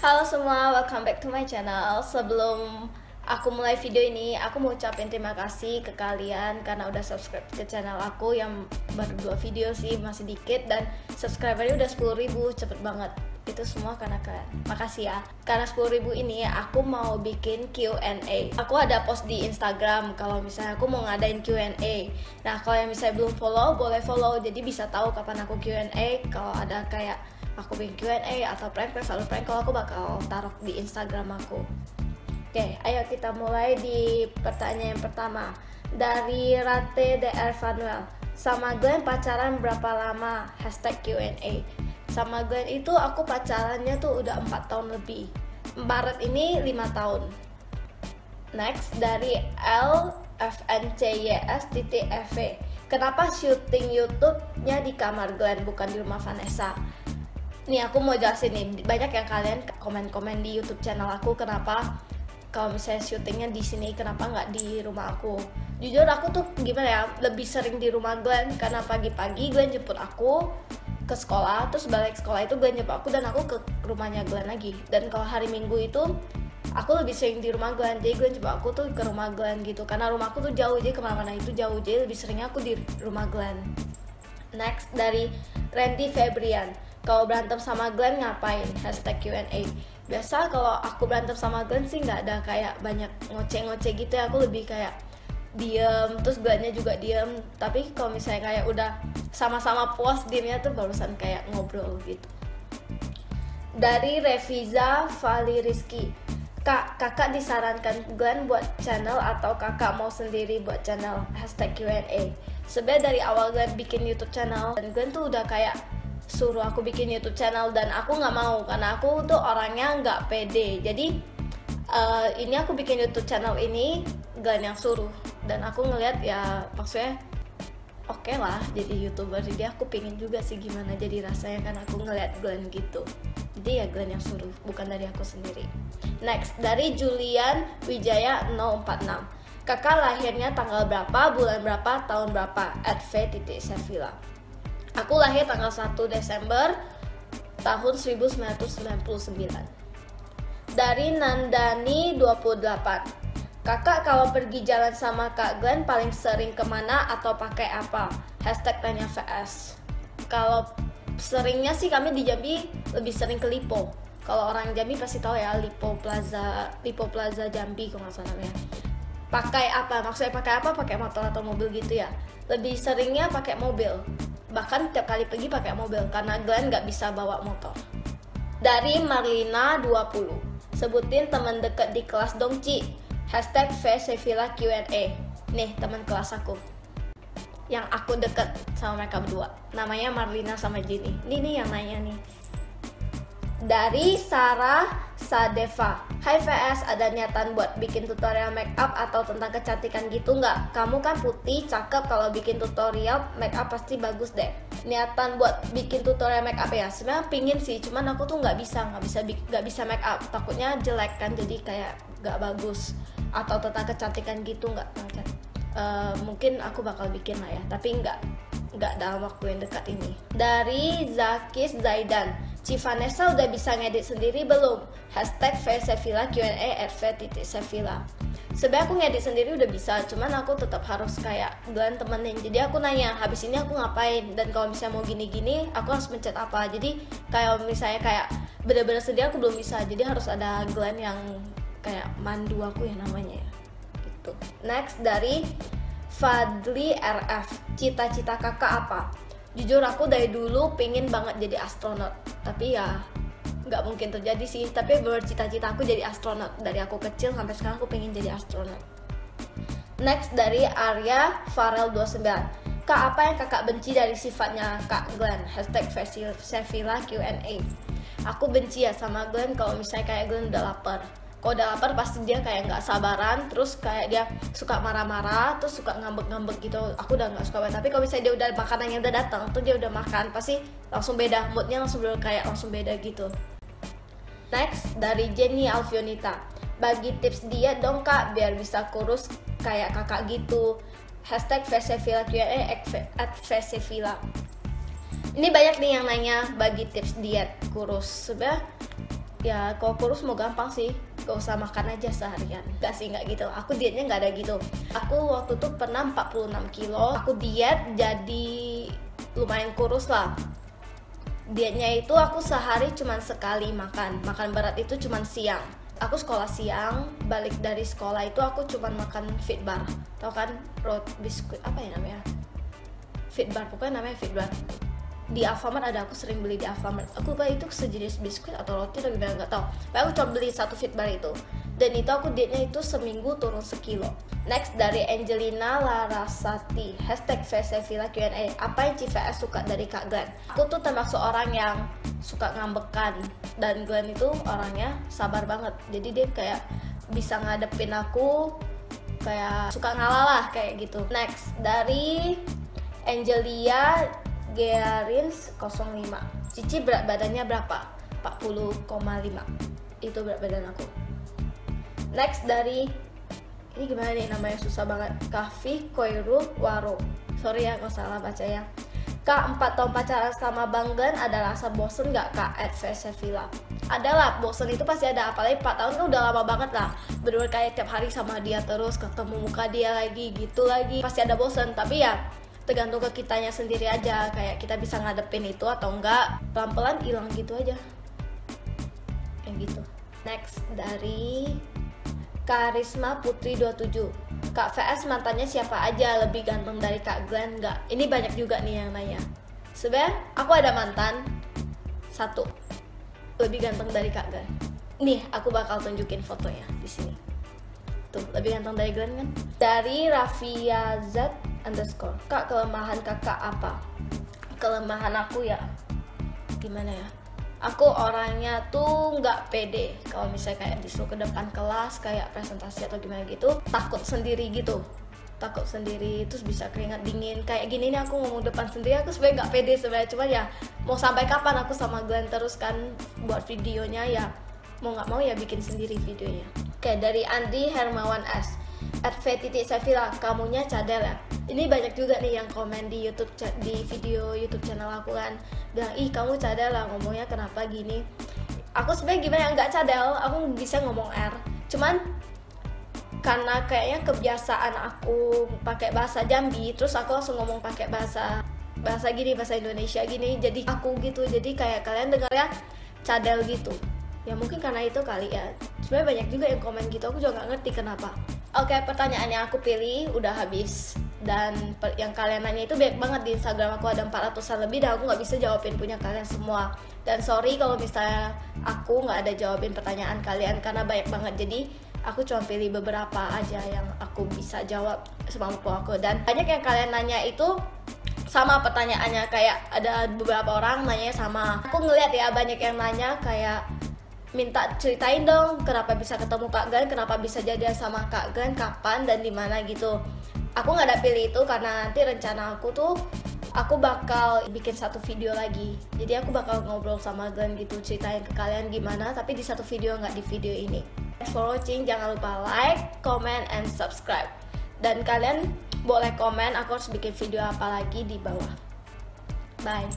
Halo semua, welcome back to my channel. Sebelum aku mulai video ini, aku mau ucapin terima kasih ke kalian karena udah subscribe ke channel aku yang baru 2 video sih, masih dikit, dan subscribernya udah 10.000, cepet banget. Itu semua karena kalian. Makasih ya. Karena 10.000 ini aku mau bikin Q&A. Aku ada post di Instagram kalau misalnya aku mau ngadain Q&A. Nah, kalau yang misalnya belum follow, boleh follow, jadi bisa tahu kapan aku Q&A. Kalau ada kayak aku bikin Q&A atau prank selalu prank, kalau aku bakal taruh di Instagram aku. Oke, ayo kita mulai di pertanyaan yang pertama dari Rate DR Vanuel. Sama Glenn pacaran berapa lama? Hashtag Q&A. Sama Glenn itu aku pacarannya tuh udah 4 tahun lebih. Maret ini 5 tahun. Next dari LFNCYS.FV. Kenapa syuting YouTube-nya di kamar Glenn bukan di rumah Vanessa? Nih aku mau jelasin nih, banyak yang kalian komen-komen di YouTube channel aku kenapa kalau misalnya syutingnya di sini, kenapa nggak di rumah aku. Jujur aku tuh gimana ya, lebih sering di rumah Glenn karena pagi-pagi Glenn jemput aku ke sekolah, terus balik sekolah itu Glenn jemput aku dan aku ke rumahnya Glenn lagi. Dan kalau hari Minggu itu aku lebih sering di rumah Glenn, jadi Glenn jemput aku tuh ke rumah Glenn gitu, karena rumah aku tuh jauh, jadi kemana-mana itu jauh, jadi lebih seringnya aku di rumah Glenn. Next dari Randy Febrian. Kalau berantem sama Glenn ngapain? Hashtag Q&A. Biasa kalau aku berantem sama Glenn sih nggak ada kayak banyak ngoceh-ngoceh gitu ya. Aku lebih kayak diem, terus Glennnya juga diem. Tapi kalau misalnya kayak udah sama-sama puas diemnya tuh barusan kayak ngobrol gitu. Dari Reviza Vali Rizky. Kakak disarankan Glenn buat channel atau kakak mau sendiri buat channel? Hashtag Q&A. Sebenarnya dari awal Glenn bikin YouTube channel, dan Glenn tuh udah kayak suruh aku bikin YouTube channel, dan aku nggak mau karena aku tuh orangnya nggak pede. Jadi ini aku bikin YouTube channel ini Glenn yang suruh, dan aku ngeliat ya maksudnya oke lah jadi YouTuber, jadi aku pingin juga sih gimana jadi rasanya kan aku ngeliat Glenn gitu. Jadi ya Glenn yang suruh, bukan dari aku sendiri. Next dari Julian Wijaya 046. Kakak lahirnya tanggal berapa, bulan berapa, tahun berapa? @v.sevilla. Aku lahir tanggal 1 Desember tahun 1999. Dari Nandani 28. Kakak kalau pergi jalan sama Kak Glenn paling sering kemana atau pakai apa? Hashtag tanya VS. Kalau seringnya sih kami di Jambi lebih sering ke Lipo. Kalau orang Jambi pasti tahu ya, Lipo Plaza Jambi kalau nggak salah namanya. Pakai apa? Maksudnya pakai apa? Pakai motor atau mobil gitu ya? Lebih seringnya pakai mobil. Bahkan tiap kali pergi pakai mobil karena Glenn nggak bisa bawa motor. Dari Marlina 20. Sebutin teman dekat di kelas dong Ci. Hashtag VSevilla Q&A. Nih teman kelas aku yang aku deket sama mereka berdua, namanya Marlina sama Jenny. Ini yang nanya nih. Dari Sarah Sadeva. Hai VS, ada niatan buat bikin tutorial make up atau tentang kecantikan gitu nggak? Kamu kan putih, cakep, kalau bikin tutorial make up pasti bagus deh. Niatan buat bikin tutorial make up ya, sebenarnya pingin sih, cuman aku tuh nggak bisa make up, takutnya jelek kan, jadi kayak nggak bagus. Atau tentang kecantikan gitu nggak? Mungkin aku bakal bikin lah ya, tapi nggak dalam waktu yang dekat ini. Dari Zakis Zaidan. Ci Vanessa udah bisa ngedit sendiri belum? Hashtag VSevilla Q&A @v.sevilla. Sebenarnya aku ngedit sendiri udah bisa, cuman aku tetap harus kayak Glenn temenin. Jadi aku nanya, habis ini aku ngapain? Dan kalau misalnya mau gini-gini, aku harus mencet apa? Jadi kayak misalnya kayak bener-bener sendiri aku belum bisa. Jadi harus ada Glenn yang kayak mandu aku ya namanya ya. Gitu. Next dari Fadli RF. Cita-cita kakak apa? Jujur aku dari dulu pingin banget jadi astronot, tapi ya nggak mungkin terjadi sih. Tapi bercita-cita aku jadi astronot dari aku kecil sampai sekarang aku pengen jadi astronot. Next dari Arya Farel 29. Kak, apa yang kakak benci dari sifatnya Kak Glenn? Hashtag VSevilla Q&A. Aku benci ya sama Glenn kalau misalnya kayak Glenn udah lapar. Kalau udah lapar pasti dia kayak nggak sabaran, terus kayak dia suka marah-marah, terus suka ngambek-ngambek gitu. Aku udah nggak suka banget. Tapi kalau misalnya dia udah makanannya udah datang, tuh dia udah makan, pasti langsung beda, moodnya langsung beda gitu. Next dari Jenny Alfionita. Bagi tips diet dong Kak, biar bisa kurus kayak kakak gitu. Hashtag VSevilla Q&A @VSevilla. Ini banyak nih yang nanya bagi tips diet kurus. Sebenarnya ya kalau kurus mau gampang sih, gak usah makan aja seharian. Gak sih, gak gitu, aku dietnya gak ada gitu. Aku waktu itu pernah 46 kilo, aku diet jadi lumayan kurus lah. Dietnya itu aku sehari cuman sekali makan berat itu cuman siang. Aku sekolah siang, balik dari sekolah itu aku cuman makan fit bar. Tau kan, roti biskuit apa ya namanya? Fit bar, pokoknya namanya fit bar. Di Alfamart ada, aku sering beli di Alfamart. Aku lupa itu sejenis biskuit atau roti atau gimana, nggak tahu. Tapi aku cuma beli satu fit bar itu. Dan itu aku dietnya itu seminggu turun sekilo. Next dari Angelina Larasati, #VSevilla Q&A. Apa yang CVS suka dari Kak Glenn? Aku tuh termasuk orang yang suka ngambekan, dan Glenn itu orangnya sabar banget. Jadi dia kayak bisa ngadepin aku, kayak suka ngalah lah kayak gitu. Next dari Angelia Gerins 05. Cici berat badannya berapa? 40,5. Itu berat badan aku. Next dari, ini gimana nih namanya, susah banget. Kafi Koiru Waro. Sorry ya kalau salah baca ya. Kak, 4 tahun pacaran sama Bang Glenn, ada rasa bosen gak Kak? @VSevilla. Adalah, bosen itu pasti ada, apalagi 4 tahun kan udah lama banget lah. Bener-bener kayak tiap hari sama dia terus, ketemu muka dia lagi, gitu lagi. Pasti ada bosen, tapi ya tergantung ke kitanya sendiri aja, kayak kita bisa ngadepin itu atau enggak. Pelan-pelan hilang gitu aja, kayak gitu. Next dari Karisma Putri 27. Kak VS mantannya siapa aja, lebih ganteng dari Kak Glenn nggak? Ini banyak juga nih yang nanya. Sebenarnya aku ada mantan satu lebih ganteng dari Kak Glenn. Nih, aku bakal tunjukin fotonya di sini. Tuh, lebih ganteng dari Glenn kan? Dari Rafiazat _ Kak, kelemahan kakak apa? Kelemahan aku ya, gimana ya? Aku orangnya tuh nggak pede kalau misalnya kayak disuruh ke depan kelas kayak presentasi atau gimana gitu, takut sendiri gitu, takut sendiri, terus bisa keringat dingin kayak gini nih. Aku ngomong depan sendiri, aku sebenarnya nggak pede sebenarnya, cuma ya mau sampai kapan aku sama Glenn terus kan buat videonya, ya mau nggak mau ya bikin sendiri videonya. Oke, dari Andi Hermawan S. @v.sevilla, kamunya cadel ya? Ini banyak juga nih yang komen di YouTube, di video YouTube channel aku kan, bilang ih kamu cadel lah, ngomongnya kenapa gini. Aku sebenarnya gimana ya, nggak cadel, aku bisa ngomong R, cuman karena kayaknya kebiasaan aku pakai bahasa Jambi, terus aku langsung ngomong pakai bahasa gini, bahasa Indonesia gini, jadi aku gitu, jadi kayak kalian dengarnya cadel gitu. Ya mungkin karena itu kali ya. Sebenarnya banyak juga yang komen gitu, aku juga nggak ngerti kenapa. Oke, pertanyaan yang aku pilih udah habis, dan yang kalian nanya itu banyak banget. Di Instagram aku ada 400-an lebih, dan aku nggak bisa jawabin punya kalian semua. Dan sorry kalau misalnya aku nggak ada jawabin pertanyaan kalian karena banyak banget. Jadi aku cuma pilih beberapa aja yang aku bisa jawab semampu aku. Dan banyak yang kalian nanya itu sama pertanyaannya, kayak ada beberapa orang nanya sama. Aku ngeliat ya banyak yang nanya kayak minta ceritain dong kenapa bisa ketemu Kak Glenn, kenapa bisa jadian sama Kak Glenn, kapan dan di mana gitu. Aku nggak ada pilih itu karena nanti rencana aku tuh aku bakal bikin satu video lagi. Jadi aku bakal ngobrol sama Glenn gitu, ceritain ke kalian gimana, tapi di satu video, nggak di video ini. Thanks for watching, jangan lupa like, comment, and subscribe. Dan kalian boleh komen aku harus bikin video apa lagi di bawah. Bye.